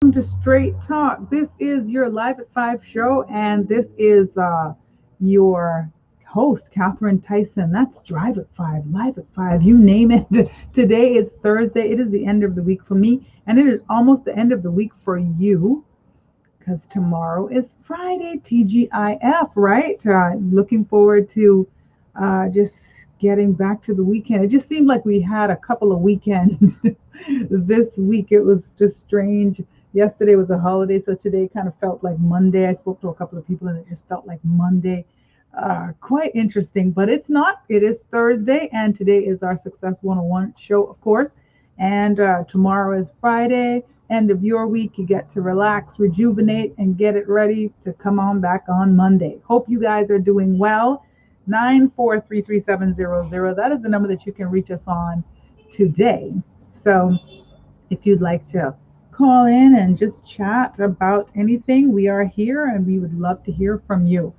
Welcome to Straight Talk. This is your Live at 5 show, and this is your host, Catherine Tyson. That's Drive at 5, Live at 5, you name it. Today is Thursday. It is the end of the week for me, and it is almost the end of the week for you because tomorrow is Friday, TGIF, right? Looking forward to just getting back to the weekend. It just seemed like we had a couple of weekends this week. It was just strange. Yesterday was a holiday, so today kind of felt like Monday. I spoke to a couple of people and it just felt like Monday. Quite interesting, but it's not. It is Thursday, and today is our Success 101 show, of course. And tomorrow is Friday, end of your week. You get to relax, rejuvenate, and get it ready to come on back on Monday. Hope you guys are doing well. 9433700. That is the number that you can reach us on today. So if you'd like to call in and just chat about anything, we are here and we would love to hear from you.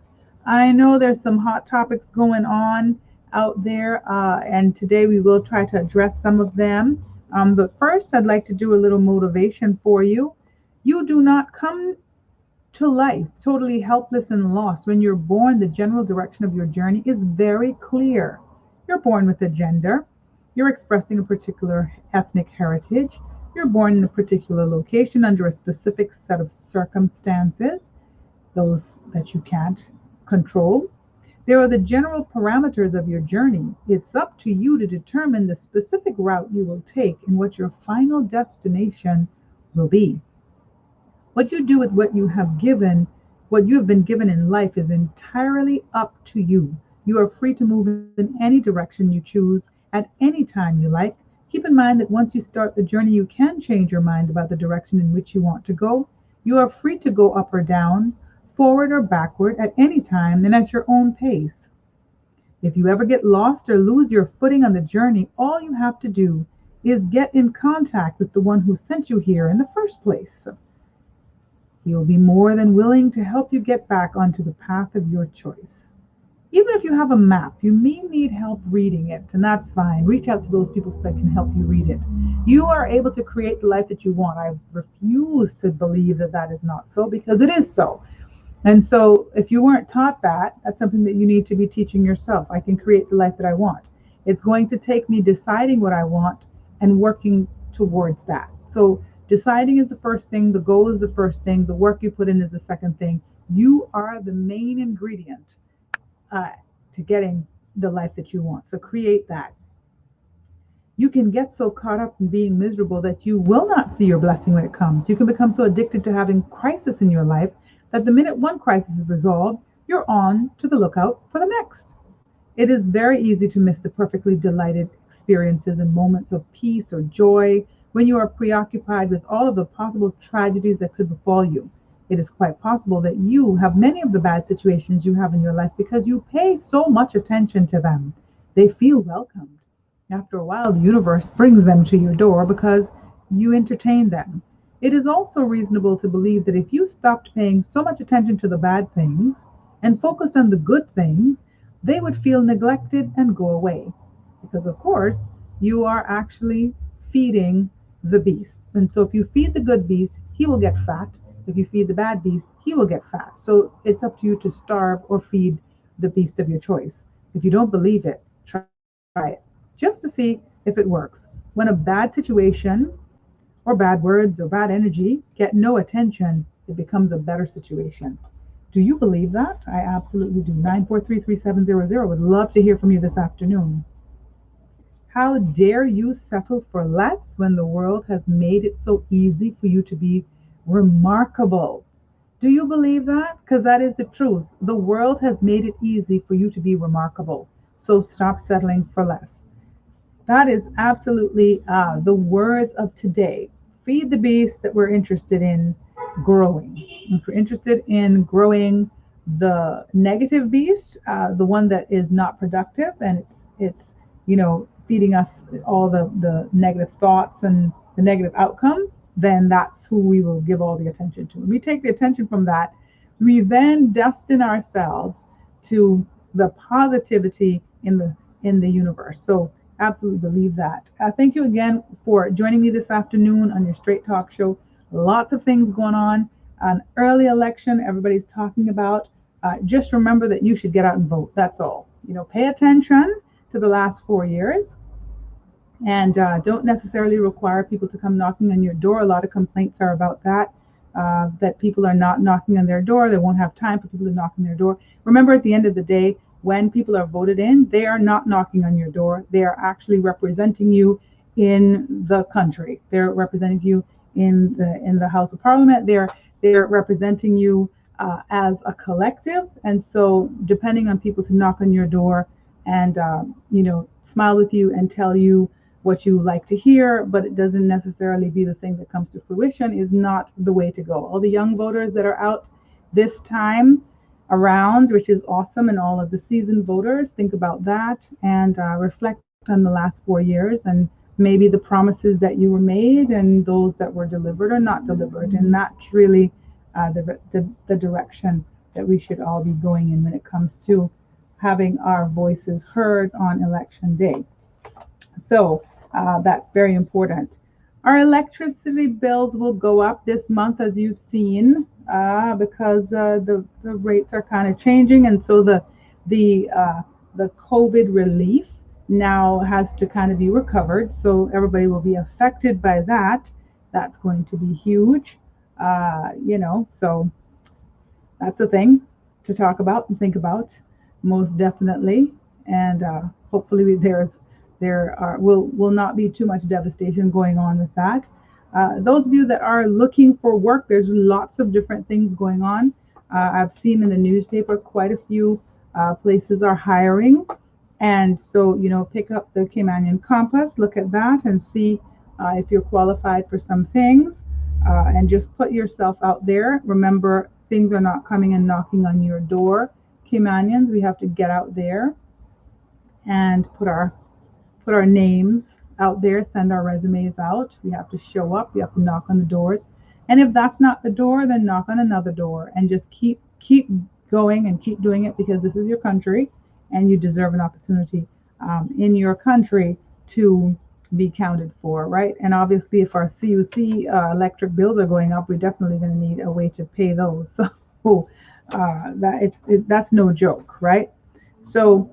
I know there's some hot topics going on out there, and today we will try to address some of them. But first, I'd like to do a little motivation for you. You do not come to life totally helpless and lost. When you're born, the general direction of your journey is very clear. You're born with a gender, you're expressing a particular ethnic heritage, you're born in a particular location under a specific set of circumstances, those that you can't control. There are the general parameters of your journey. It's up to you to determine the specific route you will take and what your final destination will be. What you do with what you have been given in life is entirely up to you. You are free to move in any direction you choose at any time you like. Keep in mind that once you start the journey, you can change your mind about the direction in which you want to go. You are free to go up or down, forward or backward at any time and at your own pace. If you ever get lost or lose your footing on the journey, all you have to do is get in contact with the one who sent you here in the first place. He will be more than willing to help you get back onto the path of your choice. Even if you have a map, you may need help reading it, and that's fine. Reach out to those people that can help you read it. You are able to create the life that you want. I refuse to believe that that is not so because it is so. And so, if you weren't taught that, that's something that you need to be teaching yourself. I can create the life that I want. It's going to take me deciding what I want and working towards that. So, deciding is the first thing, the goal is the first thing, the work you put in is the second thing. You are the main ingredient uh, to getting the life that you want. So, create that. You can get so caught up in being miserable that you will not see your blessing when it comes. You can become so addicted to having crisis in your life that the minute one crisis is resolved, you're on to the lookout for the next. It is very easy to miss the perfectly delighted experiences and moments of peace or joy when you are preoccupied with all of the possible tragedies that could befall you. It is quite possible that you have many of the bad situations you have in your life because you pay so much attention to them. They feel welcomed. After a while, the universe brings them to your door because you entertain them. It is also reasonable to believe that if you stopped paying so much attention to the bad things and focused on the good things, they would feel neglected and go away. Because, of course, you are actually feeding the beasts. And so, if you feed the good beast, he will get fat. If you feed the bad beast, he will get fat. So, it's up to you to starve or feed the beast of your choice. If you don't believe it, try it just to see if it works. When a bad situation or bad words or bad energy get no attention, it becomes a better situation. Do you believe that? I absolutely do. 9433700. Would love to hear from you this afternoon. How dare you settle for less when the world has made it so easy for you to be remarkable? Do you believe that? Because that is the truth. The world has made it easy for you to be remarkable. So stop settling for less. That is absolutely the words of today. Feed the beast that we're interested in growing. If we're interested in growing the negative beast, the one that is not productive, and it's feeding us all the negative thoughts and the negative outcomes, then that's who we will give all the attention to. And we take the attention from that. We then destine ourselves to the positivity in the universe. So absolutely believe that. Thank you again for joining me this afternoon on your Straight Talk show. Lots of things going on. An early election, everybody's talking about. Just remember that you should get out and vote. That's all. Pay attention to the last 4 years, and don't necessarily require people to come knocking on your door. A lot of complaints are about that people are not knocking on their door. They won't have time for people to knock on their door. Remember, at the end of the day, when people are voted in, they are not knocking on your door. They are actually representing you in the country. They're representing you in the House of Parliament. They're representing you as a collective. And so, depending on people to knock on your door and smile with you and tell you what you like to hear, but it doesn't necessarily be the thing that comes to fruition, is not the way to go. All the young voters that are out this time around, which is awesome, and all of the seasoned voters, think about that and reflect on the last 4 years and maybe the promises that you were made and those that were delivered or not delivered. And that's really the direction that we should all be going in when it comes to having our voices heard on election day. So that's very important. Our electricity bills will go up this month, as you've seen, because the rates are kind of changing, and so the COVID relief now has to kind of be recovered. So everybody will be affected by that. That's going to be huge. So that's a thing to talk about and think about, most definitely. And hopefully will not be too much devastation going on with that. Those of you that are looking for work, there's lots of different things going on. I've seen in the newspaper quite a few places are hiring. And so, pick up the Caymanian Compass, look at that and see if you're qualified for some things, and just put yourself out there. Remember, things are not coming and knocking on your door. Caymanians, we have to get out there and put our names out there, send our resumes out. We have to show up. We have to knock on the doors. And if that's not the door, then knock on another door and just keep going and keep doing it, because this is your country and you deserve an opportunity in your country to be counted for, right? And obviously, if our CUC electric bills are going up, we're definitely going to need a way to pay those. So that's no joke, right? So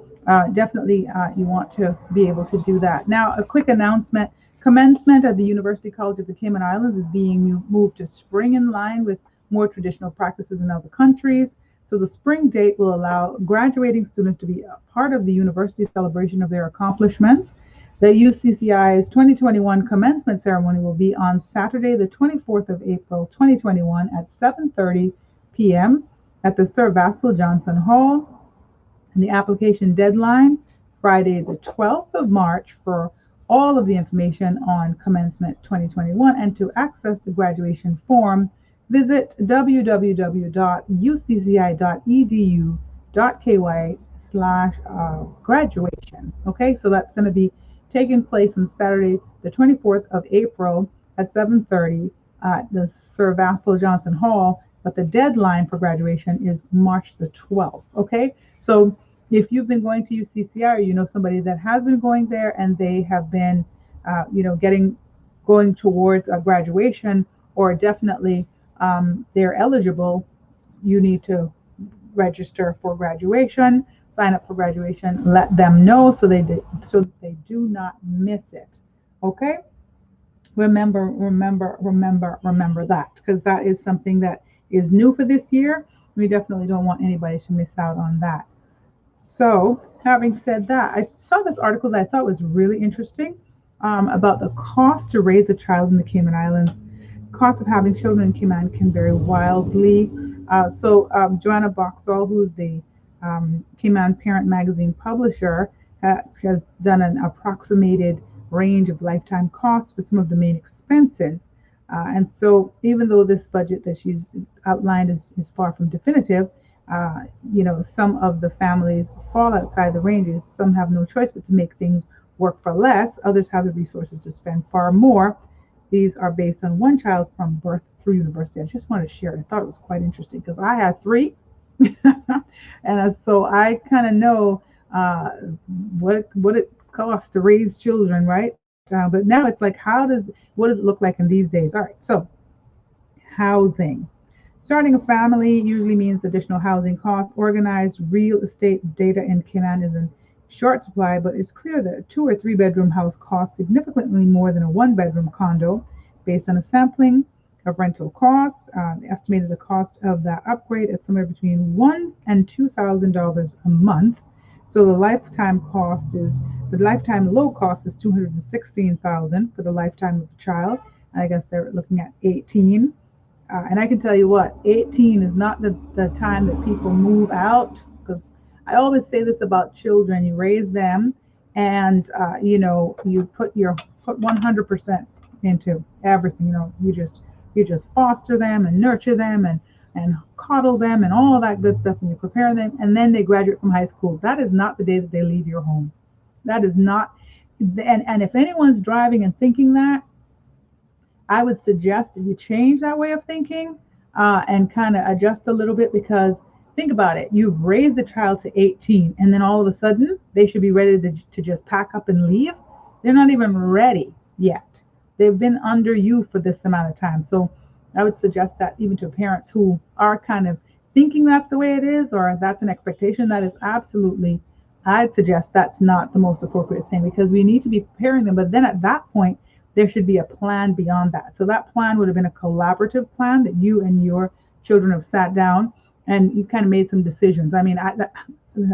definitely you want to be able to do that. Now, a quick announcement. Commencement at the University College of the Cayman Islands is being moved to spring, in line with more traditional practices in other countries. So the spring date will allow graduating students to be a part of the university celebration of their accomplishments. The UCCI's 2021 commencement ceremony will be on Saturday, the 24th of April, 2021 at 7:30 p.m. at the Sir Vassal Johnson Hall. And the application deadline, Friday the 12th of March, for all of the information on commencement 2021. And to access the graduation form, visit www.ucci.edu.ky/graduation. Okay, so that's going to be taking place on Saturday, the 24th of April at 7:30 at the Sir Vassal Johnson Hall. But the deadline for graduation is March the 12th. Okay, so if you've been going to UCCI, or you know somebody that has been going there and they have been, going towards a graduation, or definitely they're eligible, you need to register for graduation, sign up for graduation, let them know so they do not miss it. Okay? Remember that, because that is something that is new for this year. We definitely don't want anybody to miss out on that. So, having said that, I saw this article that I thought was really interesting about the cost to raise a child in the Cayman Islands. Cost of having children in Cayman can vary wildly. Joanna Boxall, who's the Cayman Parent Magazine publisher, has done an approximated range of lifetime costs for some of the main expenses. And so, even though this budget that she's outlined is far from definitive, some of the families fall outside the ranges. Some have no choice but to make things work for less. Others have the resources to spend far more. These are based on one child from birth through university. I just wanted to share it. I thought it was quite interesting because I had three. And so I kind of know what it costs to raise children, right? But now it's like, what does it look like in these days? All right, so housing. Starting a family usually means additional housing costs. Organized real estate data in Cayman is in short supply, but it's clear that a 2 or 3 bedroom house costs significantly more than a 1 bedroom condo. Based on a sampling of rental costs, they estimated the cost of that upgrade at somewhere between $1,000 and $2,000 a month. So the lifetime low cost is $216,000 for the lifetime of the child. And I guess they're looking at 18. And I can tell you what, 18 is not the time that people move out. Because I always say this about children: you raise them, and you put 100% into everything. You just foster them and nurture them and coddle them and all of that good stuff, and you prepare them, and then they graduate from high school. That is not the day that they leave your home. That is not. And if anyone's driving and thinking that, I would suggest that you change that way of thinking, and kind of adjust a little bit, because think about it. You've raised the child to 18, and then all of a sudden they should be ready to just pack up and leave. They're not even ready yet. They've been under you for this amount of time. So I would suggest that even to parents who are kind of thinking that's the way it is, or that's an expectation, that is absolutely, I'd suggest that's not the most appropriate thing, because we need to be preparing them. But then at that point, there should be a plan beyond that. So that plan would have been a collaborative plan that you and your children have sat down and you kind of made some decisions. I mean,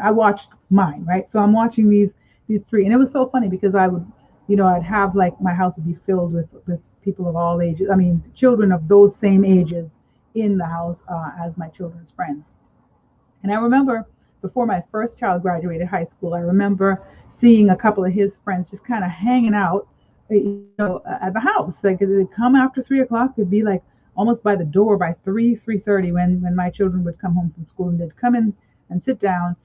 I watched mine, right? So I'm watching these three, and it was so funny because I'd have, like, my house would be filled with people of all ages. I mean, children of those same ages in the house, as my children's friends. And I remember before my first child graduated high school, I remember seeing a couple of his friends just kind of hanging out, at the house. Like, they'd come after 3 o'clock. They'd be like almost by the door by 3:30 when my children would come home from school, and they'd come in and sit down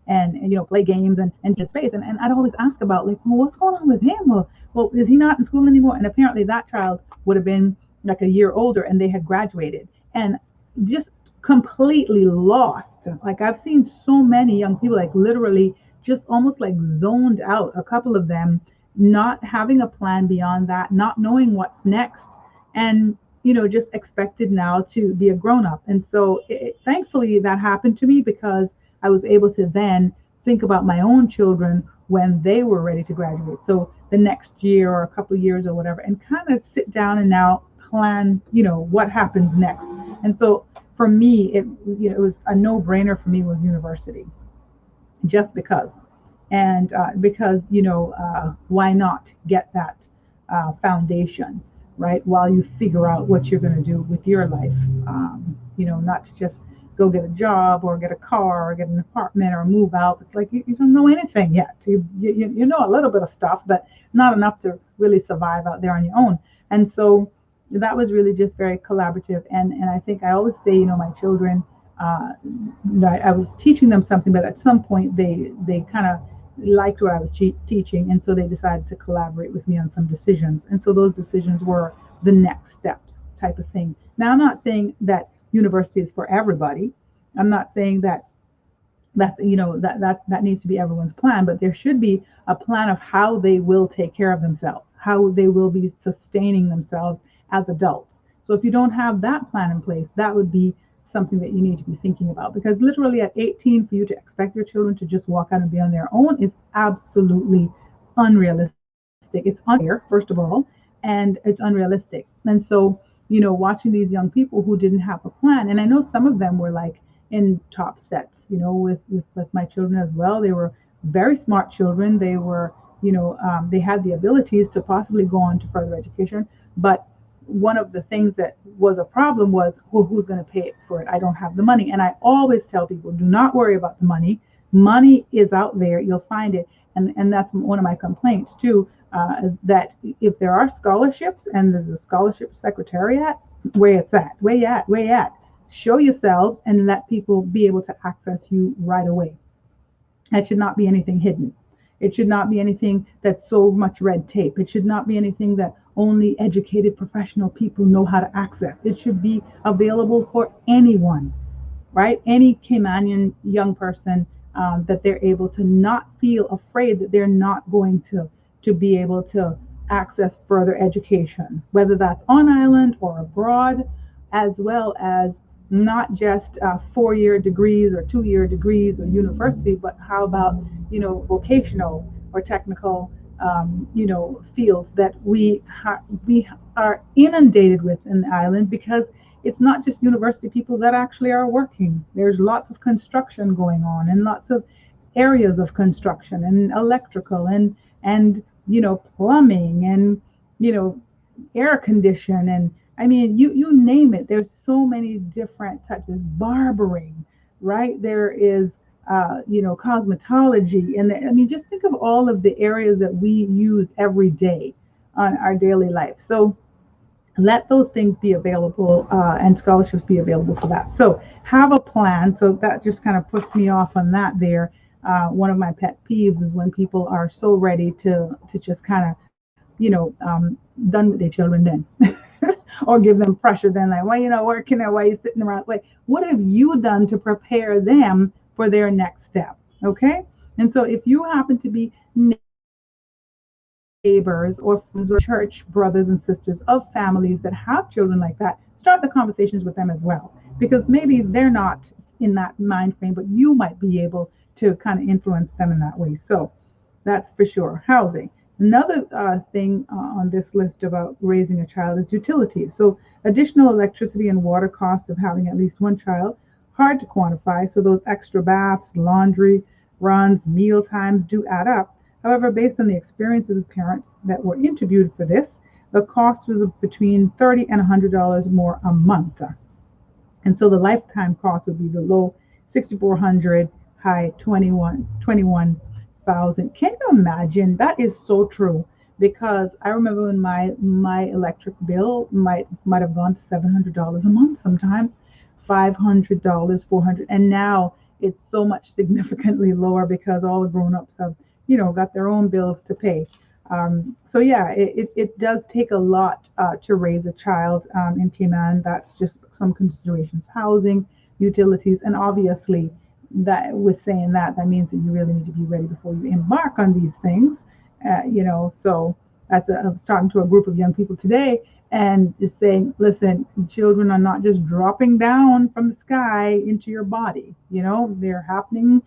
and play games and just space. And I'd always ask about, like, well, what's going on with him? Well, is he not in school anymore? And apparently that child would have been like a year older, and they had graduated and just completely lost. Like, I've seen so many young people, like, literally just almost like zoned out. A couple of them not having a plan beyond that, not knowing what's next, and just expected now to be a grown-up. And so thankfully that happened to me, because I was able to then think about my own children when they were ready to graduate. So the next year or a couple of years or whatever, and kind of sit down and now plan, what happens next. And so for me, it was a no-brainer. For me, was university, just because. And because, why not get that foundation, right, while you figure out what you're going to do with your life. Not to just go get a job or get a car or get an apartment or move out. It's like you don't know anything yet. You know a little bit of stuff, but not enough to really survive out there on your own. And so that was really just very collaborative. And I think I always say, my children, I was teaching them something, but at some point they kind of liked what I was teaching, and so they decided to collaborate with me on some decisions. And so those decisions were the next steps type of thing. Now, I'm not saying that university is for everybody. I'm not saying that that needs to be everyone's plan, but there should be a plan of how they will take care of themselves, how they will be sustaining themselves as adults. So if you don't have that plan in place, that would be something that you need to be thinking about, because literally at 18, for you to expect your children to just walk out and be on their own is absolutely unrealistic. It's unfair, first of all, and it's unrealistic. And so, watching these young people who didn't have a plan, and I know some of them were like in top sets, with my children as well. They were very smart children. They were, they had the abilities to possibly go on to further education, but one of the things that was a problem was, well, who's going to pay for it? I don't have the money. And I always tell people, do not worry about the money. Money is out there. You'll find it. And that's one of my complaints too, that if there are scholarships and there's a scholarship secretariat, where you at, show yourselves and let people be able to access you right away. That should not be anything hidden. It should not be anything that's so much red tape. It should not be anything that only educated professional people know how to access. It should be available for anyone, right? Any Caymanian young person, that they're able to not feel afraid that they're not going to be able to access further education, whether that's on island or abroad, as well as not just 4-year degrees or 2-year degrees or university, but how about, vocational or technical, fields that we are inundated with in the island, because it's not just university people that actually are working. There's lots of construction going on, and lots of areas of construction, and electrical, and plumbing, and you know air condition, and I mean, you name it. There's so many different touches. Barbering, right? There is cosmetology, and I mean, just think of all of the areas that we use every day on our daily life. So let those things be available, and scholarships be available for that. So have a plan. So that just kind of pushed me off on that there. One of my pet peeves is when people are so ready to just kind of, done with their children then. Or give them pressure then, like, why you not working, or why you sitting around? It's like, what have you done to prepare them for their next step? Okay. And so if you happen to be neighbors or friends or church brothers and sisters of families that have children like that, start the conversations with them as well, because maybe they're not in that mind frame, but you might be able to kind of influence them in that way. So that's for sure. Housing. Another thing on this list about raising a child is utilities. So additional electricity and water costs of having at least one child, hard to quantify. So those extra baths, laundry runs, meal times do add up. However, based on the experiences of parents that were interviewed for this, the cost was between $30 and $100 more a month. And so the lifetime cost would be the low 6,400, high 21,000. Can you imagine? That is so true, because I remember when my electric bill might have gone to $700 a month, sometimes $500, $400, and now it's so much significantly lower because all the grown-ups have got their own bills to pay. So yeah, it does take a lot to raise a child in Cayman. That's just some considerations: housing, utilities, and obviously that with saying that means that you really need to be ready before you embark on these things. So I was talking to a group of young people today and just saying, listen, children are not just dropping down from the sky into your body. They're happening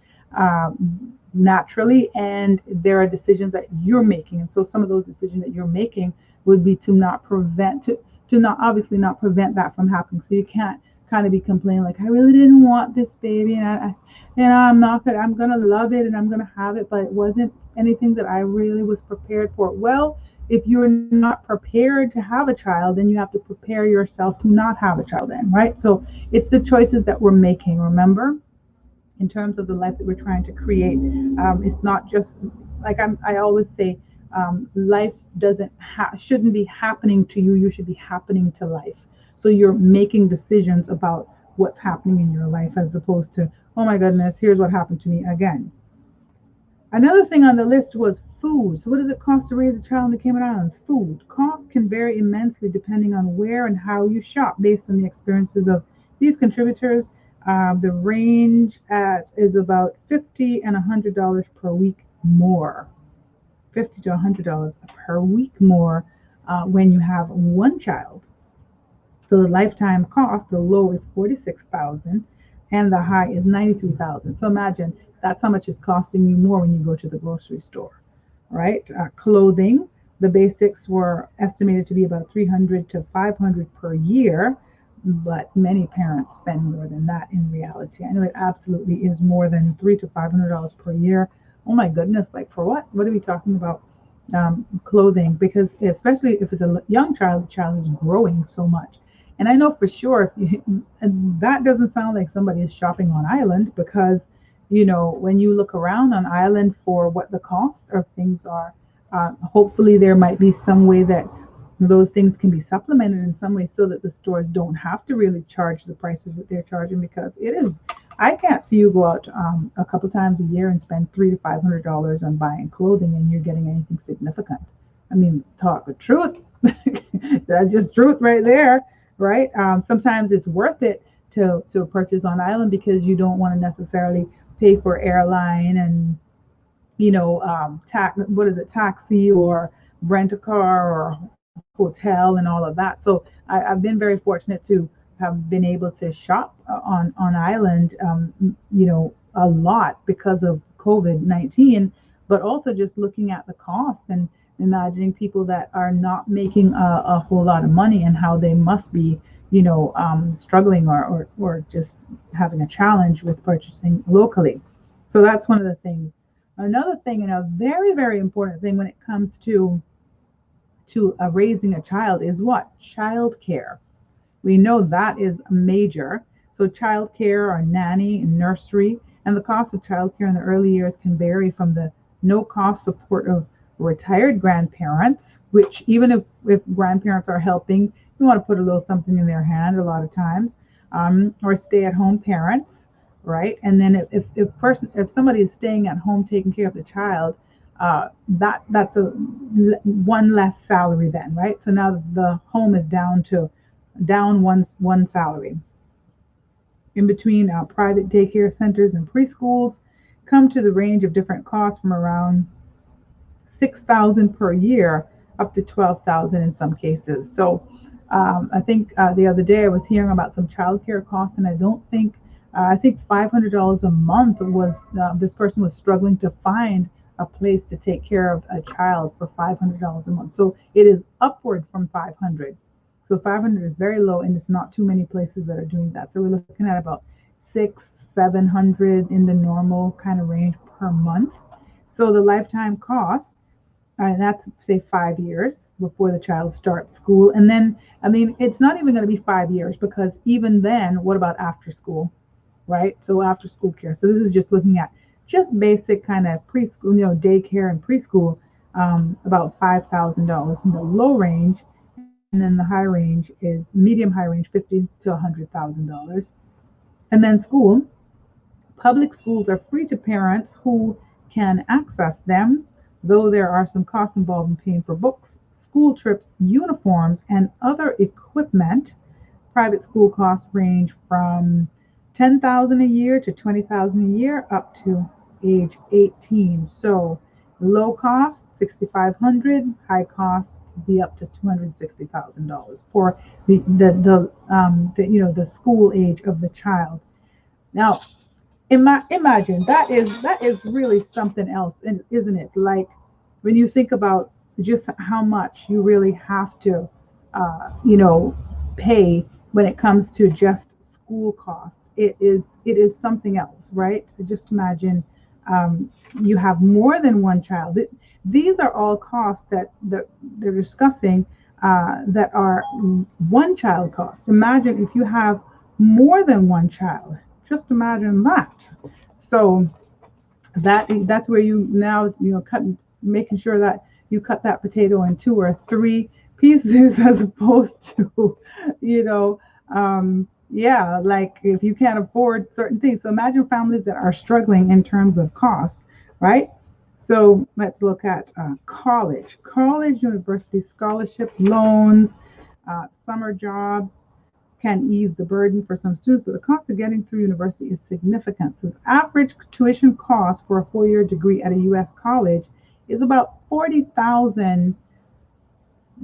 naturally, and there are decisions that you're making. And so some of those decisions that you're making would be to not prevent that from happening. So you can't kind of be complaining like, I really didn't want this baby, and I'm gonna love it and I'm gonna have it, but it wasn't anything that I really was prepared for. Well, if you're not prepared to have a child, then you have to prepare yourself to not have a child then, right? So it's the choices that we're making, remember, in terms of the life that we're trying to create. It's not just like I always say, life shouldn't be happening to you. You should be happening to life. So you're making decisions about what's happening in your life, as opposed to, oh my goodness, here's what happened to me again. Another thing on the list was food. So what does it cost to raise a child in the Cayman Islands? Food. Costs can vary immensely depending on where and how you shop. Based on the experiences of these contributors, the range is about $50 and $100 per week more. $50 to $100 per week more when you have one child. So the lifetime cost, the low is $46,000 and the high is $93,000. So imagine that's how much it's costing you more when you go to the grocery store, right? Clothing, the basics were estimated to be about $300 to $500 per year, but many parents spend more than that in reality. I know it absolutely is more than $300 to $500 per year. Oh my goodness, like for what? What are we talking about? Clothing, because especially if it's a young child, the child is growing so much. And I know for sure, that doesn't sound like somebody is shopping on island, because, when you look around on island for what the cost of things are, hopefully there might be some way that those things can be supplemented in some way so that the stores don't have to really charge the prices that they're charging, because I can't see you go out a couple times a year and spend $300 to $500 on buying clothing and you're getting anything significant. I mean, let's talk the truth. That's just truth right there, right? Sometimes it's worth it to purchase on island because you don't want to necessarily pay for airline and taxi or rent a car or hotel and all of that. So I've been very fortunate to have been able to shop on island, a lot because of COVID-19, but also just looking at the costs and imagining people that are not making a whole lot of money and how they must be, struggling or just having a challenge with purchasing locally. So that's one of the things. Another thing, and a very, very important thing when it comes to raising a child is what? Child care. We know that is major. So child care or nanny and nursery, and the cost of child care in the early years can vary from the no cost support of retired grandparents, which even if grandparents are helping, you want to put a little something in their hand a lot of times, or stay at home parents, right? And then if somebody is staying at home taking care of the child, that's a one less salary then, right? So now the home is down one salary. In between, private daycare centers and preschools come to the range of different costs from around 6,000 per year up to 12,000 in some cases. So I think the other day I was hearing about some childcare costs, and I think $500 a month was this person was struggling to find a place to take care of a child for $500 a month. So it is upward from 500. So 500 is very low, and it's not too many places that are doing that. So we're looking at about 700 in the normal kind of range per month. So the lifetime cost, and that's say 5 years before the child starts school. And then, I mean, it's not even going to be 5 years, because even then, what about after school, right? So after school care. So this is just looking at just basic kind of preschool, daycare and preschool, about $5,000 in the low range. And then the high range is medium high range, $50,000 to $100,000. And then school. Public schools are free to parents who can access them, though there are some costs involved in paying for books, school trips, uniforms, and other equipment. Private school costs range from $10,000 a year to $20,000 a year up to age 18. So low cost, $6,500. High cost could be up to $260,000 for the school age of the child. Now, imagine that is really something else, isn't it? Like when you think about just how much you really have to, pay when it comes to just school costs. It is something else, right? Just imagine you have more than one child. These are all costs that they're discussing that are one child costs. Imagine if you have more than one child. Just imagine that. So that's where you now making sure that you cut that potato in 2 or 3 pieces as opposed to like if you can't afford certain things. So imagine families that are struggling in terms of costs, right? So let's look at college university scholarship loans, summer jobs can ease the burden for some students, but the cost of getting through university is significant. So the average tuition cost for a 4-year degree at a U.S. college is about $40,000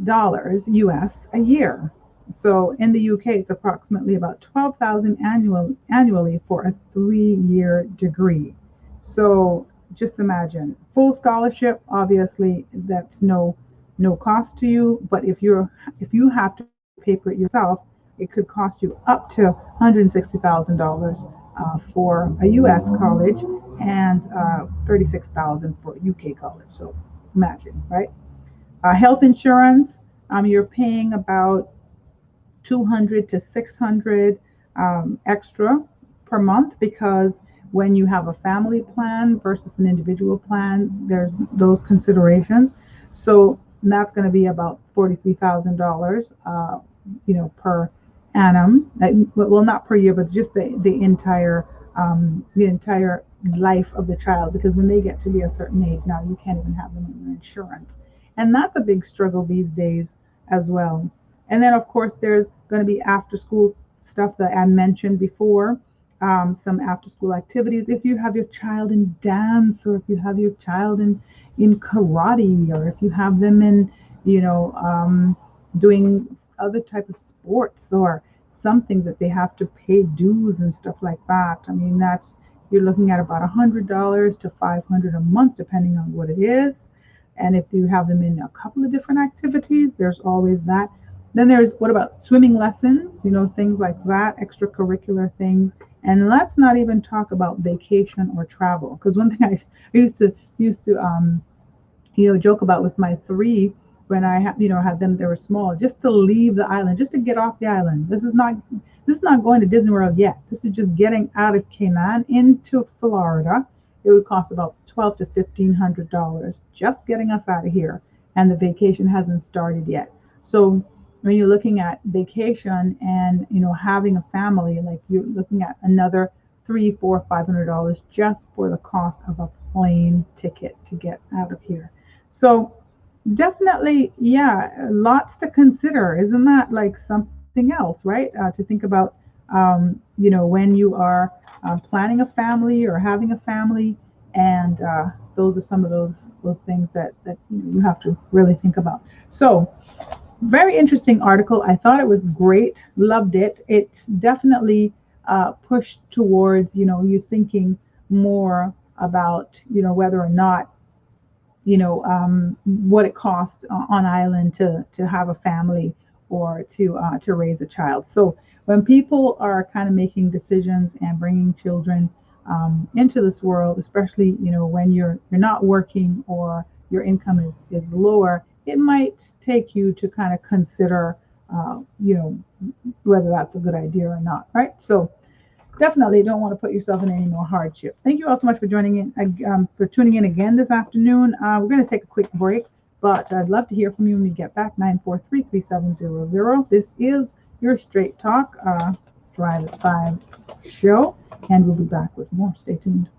US a year. So in the UK, it's approximately about 12,000 annually for a 3-year degree. So just imagine full scholarship. Obviously, that's no cost to you. But if you have to pay for it yourself, it could cost you up to $160,000 for a U.S. college and $36,000 for a UK college. So imagine, right? Health insurance, you're paying about 200 to 600 extra per month, because when you have a family plan versus an individual plan, there's those considerations. So that's going to be about $43,000, per annum. Well, not per year, but just the entire life of the child, because when they get to be a certain age now, you can't even have them in your insurance, and that's a big struggle these days as well. And then of course there's going to be after school stuff that I mentioned before, some after school activities. If you have your child in dance, or if you have your child in karate, or if you have them in, you know, doing other type of sports or something that they have to pay dues and stuff like that. I mean, that's you're looking at about $100 to $500 a month, depending on what it is. And if you have them in a couple of different activities, there's always that. Then there's what about swimming lessons, things like that, extracurricular things. And let's not even talk about vacation or travel. Because one thing I used to joke about with my three when I had them, they were small, just to leave the island, just to get off the island. This is not going to Disney World yet. This is just getting out of Cayman into Florida. It would cost about $12 to $1,500 just getting us out of here, and the vacation hasn't started yet. So when you're looking at vacation and having a family, like you're looking at another three, four, $500 just for the cost of a plane ticket to get out of here. So definitely, yeah, lots to consider. Isn't that like something else, right? To think about, when you are planning a family or having a family, and those are some of those things that you have to really think about. So very interesting article. I thought it was great. Loved it. It definitely pushed towards you thinking more about whether or not what it costs on island to have a family or to raise a child. So when people are kind of making decisions and bringing children into this world, especially when you're not working or your income is lower, it might take you to kind of consider whether that's a good idea or not, right? So definitely don't want to put yourself in any more hardship. Thank you all so much for joining in, for tuning in again this afternoon. We're going to take a quick break, but I'd love to hear from you when we get back. 943-3700. This is your Straight Talk Drive at 5 show, and we'll be back with more. Stay tuned.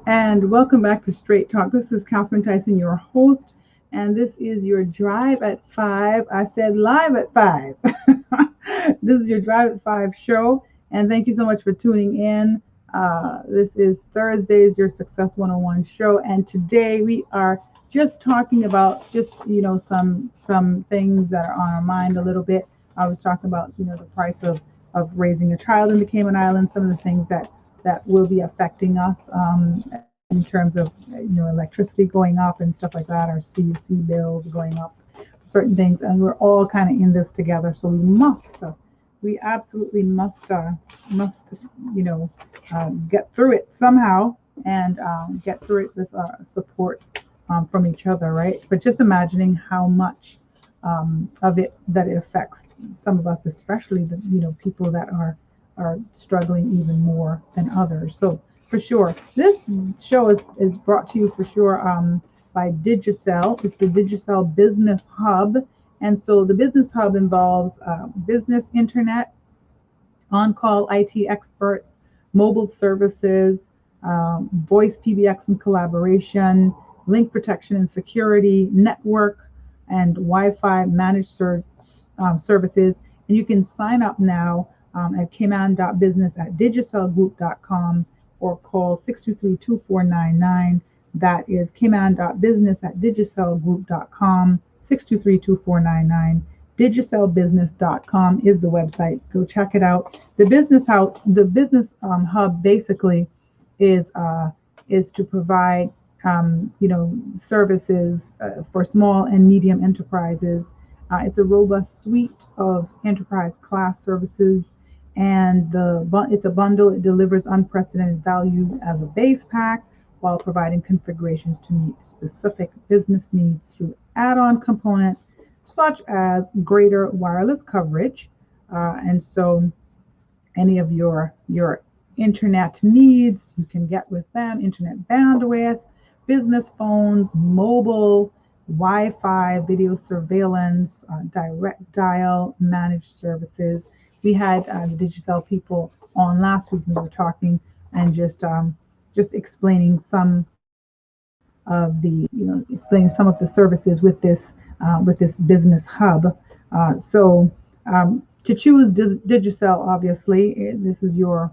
And welcome back to Straight Talk. This is Catherine Tyson, your host, and this is your Drive at 5. I said live at 5. This is your Drive at 5 show, and thank you so much for tuning in. This is Thursday's Your Success 101 show, and today we are just talking about just some things that are on our mind a little bit. I was talking about the price of raising a child in the Cayman Islands, some of the things that will be affecting us in terms of electricity going up and stuff like that, our CUC bills going up, certain things, and we're all kind of in this together. So we absolutely must get through it somehow, and get through it with support from each other, right? But just imagining how much of it that it affects some of us, especially the people that are struggling even more than others. So for sure, this show is brought to you for sure by Digicel. It's the Digicel Business Hub. And so the Business Hub involves business internet, on-call IT experts, mobile services, voice PBX and collaboration, link protection and security, network, and Wi-Fi managed services. And you can sign up now at cayman.business@digicelgroup.com or call 623-2499. That is cayman.business@digicelgroup.com, 623-2499. Digicelbusiness.com is the website. Go check it out. The business hub basically is to provide services for small and medium enterprises. It's a robust suite of enterprise class services, and it's a bundle. It delivers unprecedented value as a base pack while providing configurations to meet specific business needs through add-on components such as greater wireless coverage. And so any of your internet needs, you can get with them: internet bandwidth, business phones, mobile, Wi-Fi, video surveillance, direct dial, managed services. We had the Digicel people on last week, and we were talking and just explaining some of the services with this business hub. To choose Digicel, obviously, this is your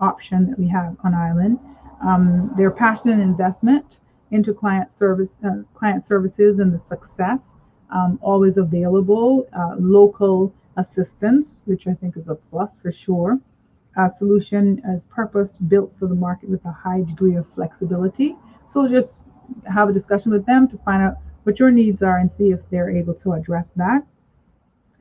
option that we have on island. Their passionate investment into client services and the success, always available, local assistance, which I think is a plus for sure. Solution as purpose built for the market with a high degree of flexibility. So just have a discussion with them to find out what your needs are and see if they're able to address that.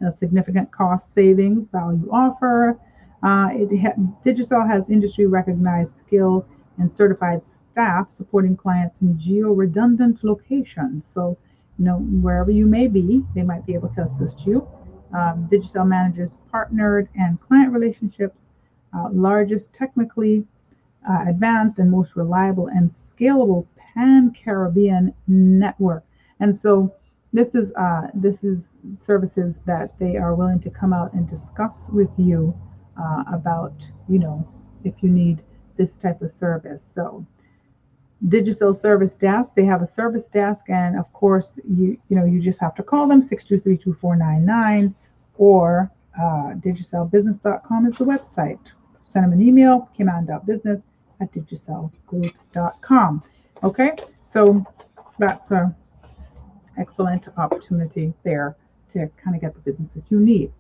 A significant cost savings value offer. Digicel has industry recognized skill and certified staff supporting clients in geo-redundant locations. So, wherever you may be, they might be able to assist you. Digicel manages partnered and client relationships, largest, technically advanced, and most reliable and scalable pan-Caribbean network. And so this is services that they are willing to come out and discuss with you about, if you need this type of service. So Digicel Service Desk, they have a service desk, and of course you just have to call them 623-2499, or digicelbusiness.com is the website. Send them an email, cayman.business@digicelgroup.com. Okay, so that's a excellent opportunity there to kind of get the business that you need.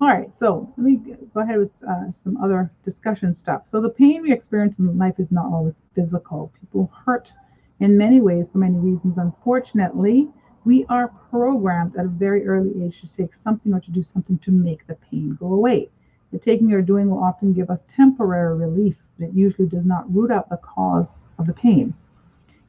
All right, so let me go ahead with some other discussion stuff. So the pain we experience in life is not always physical. People hurt in many ways for many reasons. Unfortunately, we are programmed at a very early age to take something or to do something to make the pain go away. The taking or doing will often give us temporary relief, but it usually does not root out the cause of the pain.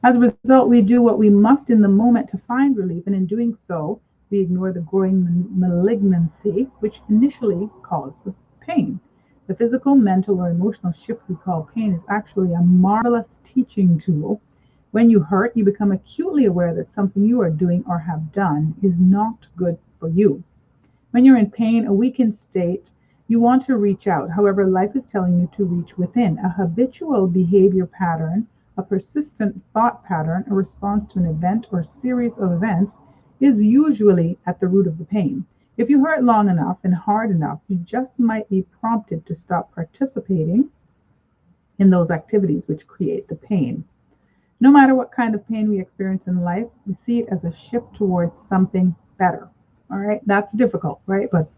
As a result, we do what we must in the moment to find relief, and in doing so, we ignore the growing malignancy which initially caused the pain. The physical, mental, or emotional shift we call pain is actually a marvelous teaching tool. When you hurt, you become acutely aware that something you are doing or have done is not good for you. When you're in pain, a weakened state, you want to reach out. However, life is telling you to reach within. A habitual behavior pattern, a persistent thought pattern, a response to an event or series of events is usually at the root of the pain. If you hurt long enough and hard enough, you just might be prompted to stop participating in those activities which create the pain. No matter what kind of pain we experience in life, we see it as a shift towards something better. All right, that's difficult, right? But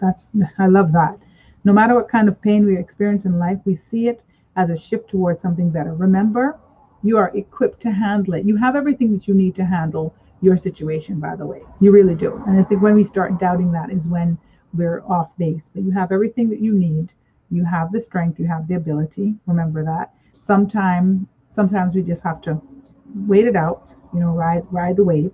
I love that. No matter what kind of pain we experience in life, we see it as a shift towards something better. Remember, you are equipped to handle it. You have everything that you need to handle your situation, by the way. You really do. And I think when we start doubting that is when we're off base. But you have everything that you need. You have the strength, you have the ability. Remember that. Sometimes we just have to wait it out, ride the wave.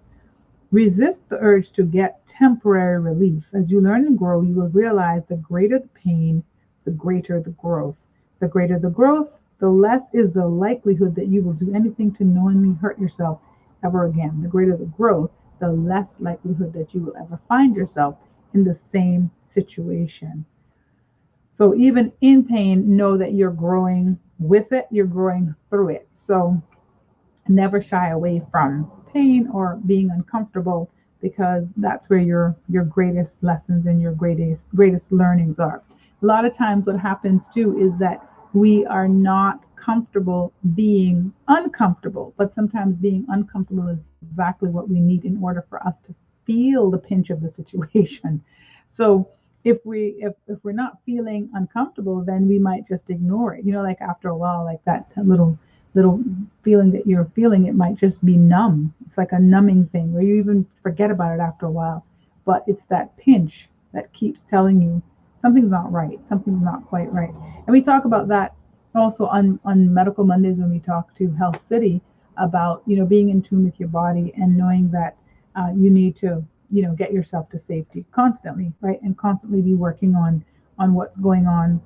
Resist the urge to get temporary relief. As you learn and grow, you will realize the greater the pain, the greater the growth. The greater the growth, the less is the likelihood that you will do anything to knowingly hurt yourself ever again. The greater the growth, the less likelihood that you will ever find yourself in the same situation. So even in pain, know that you're growing with it, you're growing through it. So never shy away from pain or being uncomfortable, because that's where your greatest lessons and your greatest learnings are. A lot of times what happens too is that we are not comfortable being uncomfortable, but sometimes being uncomfortable is exactly what we need in order for us to feel the pinch of the situation. So if we're not feeling uncomfortable, then we might just ignore it. Like after a while, like that little feeling that you're feeling, it might just be numb. It's like a numbing thing where you even forget about it after a while. But it's that pinch that keeps telling you something's not right, something's not quite right. And we talk about that also on Medical Mondays when we talk to Health City about, being in tune with your body and knowing that you need to, get yourself to safety constantly, right? And constantly be working on what's going on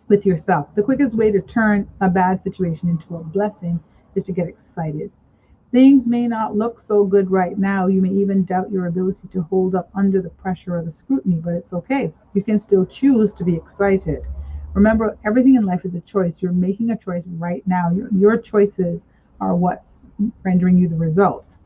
with yourself. The quickest way to turn a bad situation into a blessing is to get excited. Things may not look so good right now. You may even doubt your ability to hold up under the pressure or the scrutiny, but it's okay. You can still choose to be excited. Remember, everything in life is a choice. You're making a choice right now. Your choices are what's rendering you the results.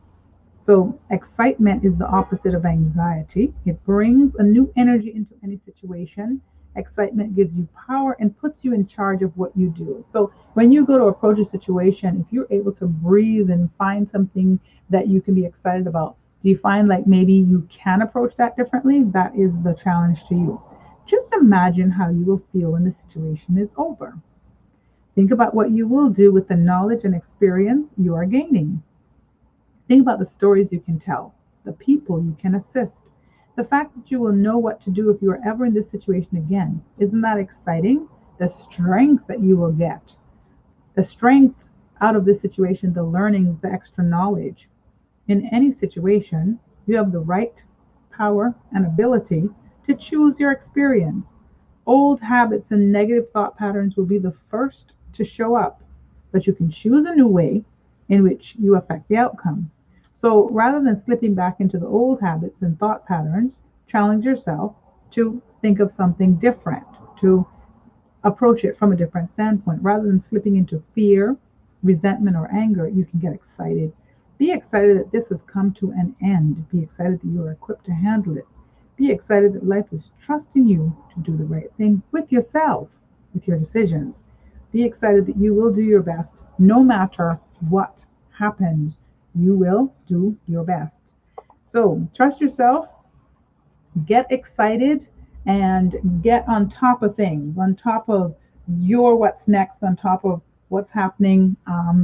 So excitement is the opposite of anxiety. It brings a new energy into any situation. Excitement gives you power and puts you in charge of what you do. So when you go to approach a situation, if you're able to breathe and find something that you can be excited about, do you find like maybe you can approach that differently? That is the challenge to you. Just imagine how you will feel when the situation is over. Think about what you will do with the knowledge and experience you are gaining. Think about the stories you can tell, the people you can assist, the fact that you will know what to do if you are ever in this situation again. Isn't that exciting? The strength that you will get, the strength out of this situation, the learnings, the extra knowledge. In any situation, you have the right power and ability to choose your experience. Old habits and negative thought patterns will be the first to show up, but you can choose a new way in which you affect the outcome. So rather than slipping back into the old habits and thought patterns, challenge yourself to think of something different, to approach it from a different standpoint. Rather than slipping into fear, resentment, or anger, you can get excited. Be excited that this has come to an end. Be excited that you are equipped to handle it. Be excited that life is trusting you to do the right thing with yourself, with your decisions. Be excited that you will do your best no matter what happens. You will do your best. So trust yourself, get excited, and get on top of things, on top of your what's next, on top of what's happening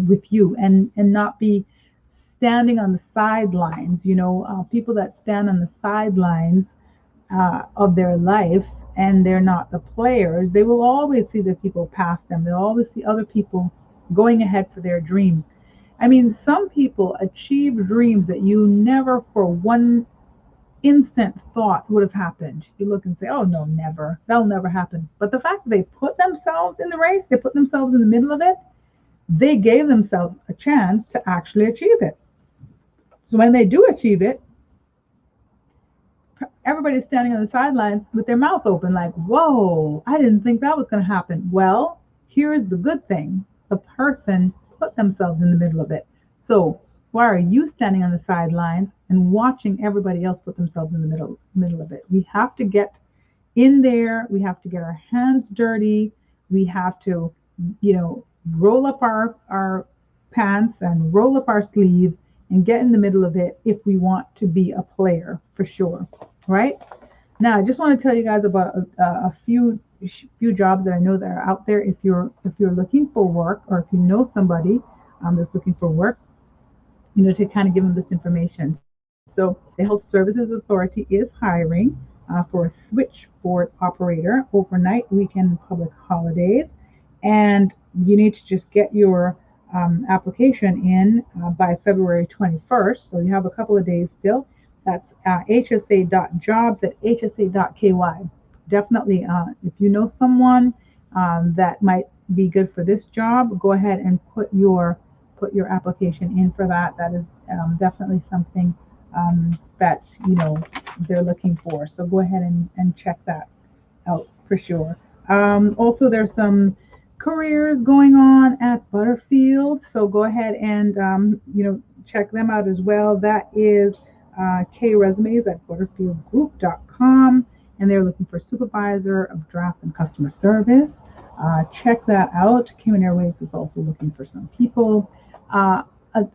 with you, and not be standing on the sidelines. People that stand on the sidelines of their life and they're not the players, they will always see the people past them. They'll always see other people going ahead for their dreams. I mean, some people achieve dreams that you never for one instant thought would have happened. You look and say, oh no, never. That'll never happen. But the fact that they put themselves in the race, they put themselves in the middle of it, they gave themselves a chance to actually achieve it. So when they do achieve it, everybody's standing on the sidelines with their mouth open like, whoa, I didn't think that was going to happen. Well, here's the good thing. The person put themselves in the middle of it. So why are you standing on the sidelines and watching everybody else put themselves in the middle of it? We have to get in there. We have to get our hands dirty. We have to, roll up our pants and roll up our sleeves and get in the middle of it if we want to be a player for sure, right? Now, I just want to tell you guys about a few jobs that I know that are out there. If you're looking for work, or if you know somebody that's looking for work, to kind of give them this information. So the Health Services Authority is hiring for a switchboard operator overnight, weekend, and public holidays. And you need to just get your application in by February 21st. So you have a couple of days still. That's hsa.jobs at hsa.ky. Definitely, if you know someone that might be good for this job, go ahead and put your application in for that. That is definitely something that they're looking for. So go ahead and check that out for sure. Also, there's some careers going on at Butterfield, so go ahead and check them out as well. That is K Resumes at butterfieldgroup.com, and they're looking for supervisor of drafts and customer service. Check that out. Cayman Airways is also looking for some people.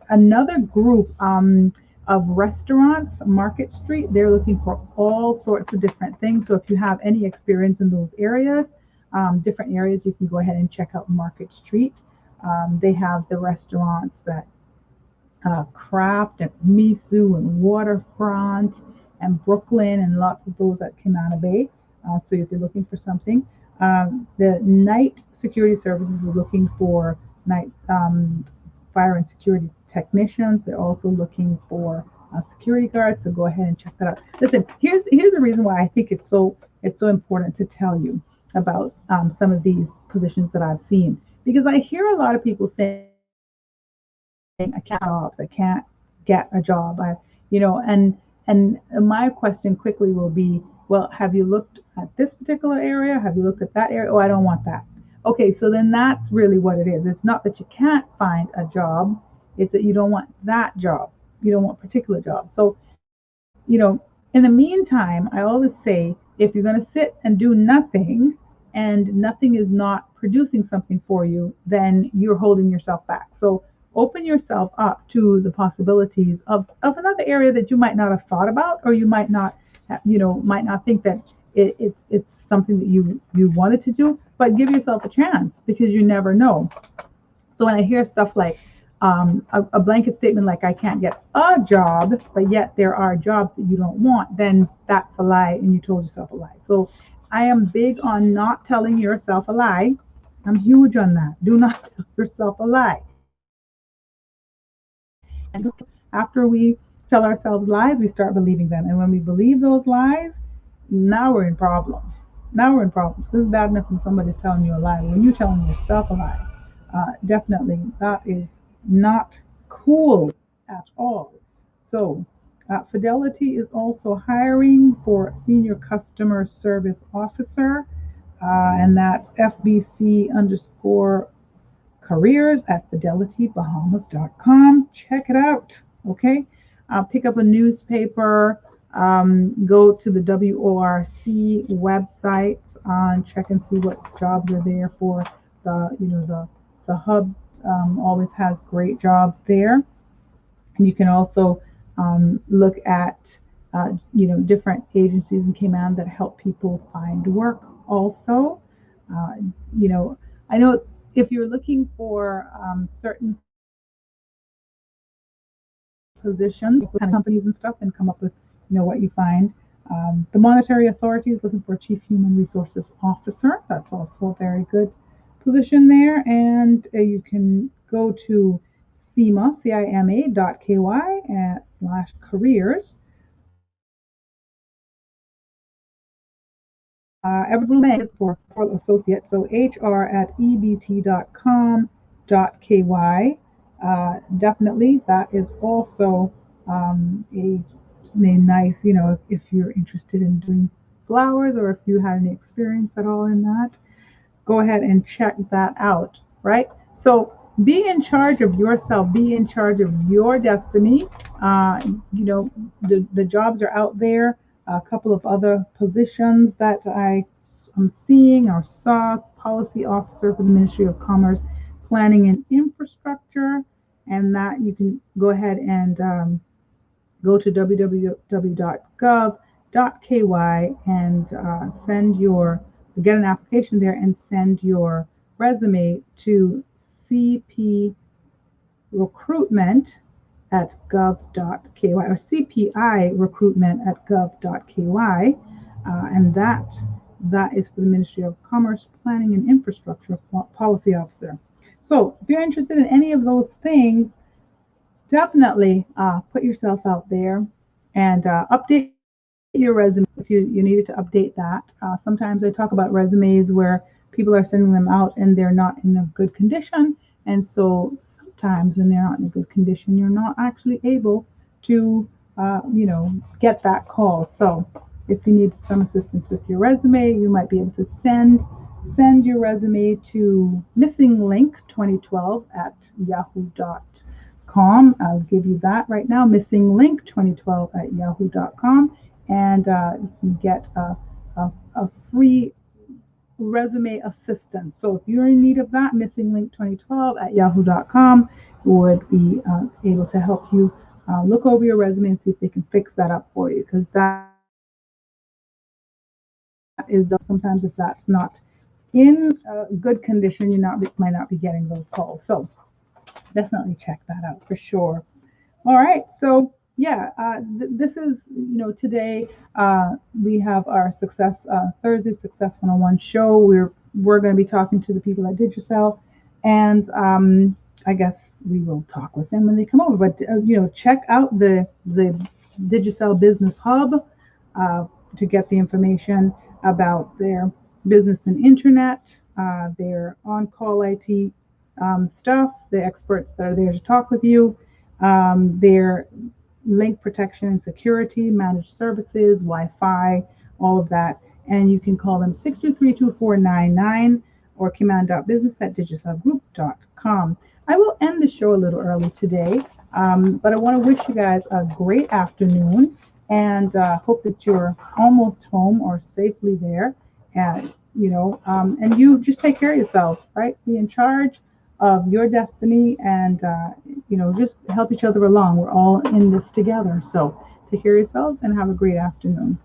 Another group of restaurants, Market Street, they're looking for all sorts of different things. So if you have any experience in those areas, different areas, you can go ahead and check out Market Street. They have the restaurants that Craft and Misu and Waterfront and Brooklyn, and lots of those at Cayman Bay. So if you're looking for something, the night security services is looking for night fire and security technicians. They're also looking for security guards. So go ahead and check that out. Listen, here's a reason why I think it's so important to tell you about some of these positions that I've seen, because I hear a lot of people saying, I can't jobs, I can't get a job. And my question quickly will be, well, have you looked at this particular area? Have you looked at that area? Oh, I don't want that. Okay, so then that's really what it is. It's not that you can't find a job, it's that you don't want that job. You don't want a particular job. So, in the meantime, I always say, if you're going to sit and do nothing and nothing is not producing something for you, then you're holding yourself back. So open yourself up to the possibilities of another area that you might not have thought about, or you might not think that it's something that you wanted to do, but give yourself a chance, because you never know. So when I hear stuff like a blanket statement like, I can't get a job, but yet there are jobs that you don't want, then that's a lie, and you told yourself a lie. So I am big on not telling yourself a lie. I'm huge on that. Do not tell yourself a lie. And after we tell ourselves lies, we start believing them. And when we believe those lies, now we're in problems. Now we're in problems. Because it's bad enough when somebody's telling you a lie. When you're telling yourself a lie, definitely that is not cool at all. So, Fidelity is also hiring for senior customer service officer, and that's FBC underscore careers at fidelitybahamas.com. Check it out. Okay. Pick up a newspaper, go to the WORC website, and check and see what jobs are there for the hub. Always has great jobs there. And you can also look at different agencies in Cayman that help people find work also. Uh, I know if you're looking for certain positions, also kind of companies and stuff, and come up with what you find. The Monetary Authority is looking for a Chief Human Resources Officer. That's also a very good position there. And you can go to cima.ky/careers. Everett Blue Bank is for associate, so hr@ebt.com.ky. Definitely, that is also a nice, if you're interested in doing flowers, or if you had any experience at all in that, go ahead and check that out, right? So be in charge of yourself, be in charge of your destiny. Uh, the jobs are out there. A couple of other positions that I am seeing or saw: policy officer for the Ministry of Commerce, Planning and Infrastructure, and that you can go ahead and go to www.gov.ky and get an application there and send your resume to CP recruitment at gov.ky or CPI recruitment at gov.ky, and that is for the Ministry of Commerce, Planning and Infrastructure Policy Officer. So if you're interested in any of those things, definitely put yourself out there and update your resume if you needed to update that. Sometimes I talk about resumes where people are sending them out and they're not in a good condition. And so sometimes when they're not in a good condition, you're not actually able to, get that call. So if you need some assistance with your resume, you might be able to send your resume to missinglink2012 at yahoo.com. I'll give you that right now, missinglink2012 at yahoo.com, and you can get a free resume assistance. So if you're in need of that, missinglink2012 at yahoo.com would be able to help you look over your resume and see if they can fix that up for you, because that is sometimes if that's not in good condition, might not be getting those calls. So definitely check that out for sure. All right, so yeah, this is, today we have our Thursday Success 101 show. We're going to be talking to the people at Digicel, and I guess we will talk with them when they come over. But check out the Digicel Business Hub to get the information about their business and internet, their on-call IT stuff, the experts that are there to talk with you, their link protection and security, managed services, Wi-Fi, all of that. And you can call them 623-2499 or command.business@digicelgroup.com. I will end the show a little early today, but I want to wish you guys a great afternoon, and hope that you're almost home or safely there. And and you just take care of yourself, right? Be in charge of your destiny, and just help each other along. We're all in this together. So take care of yourselves and have a great afternoon.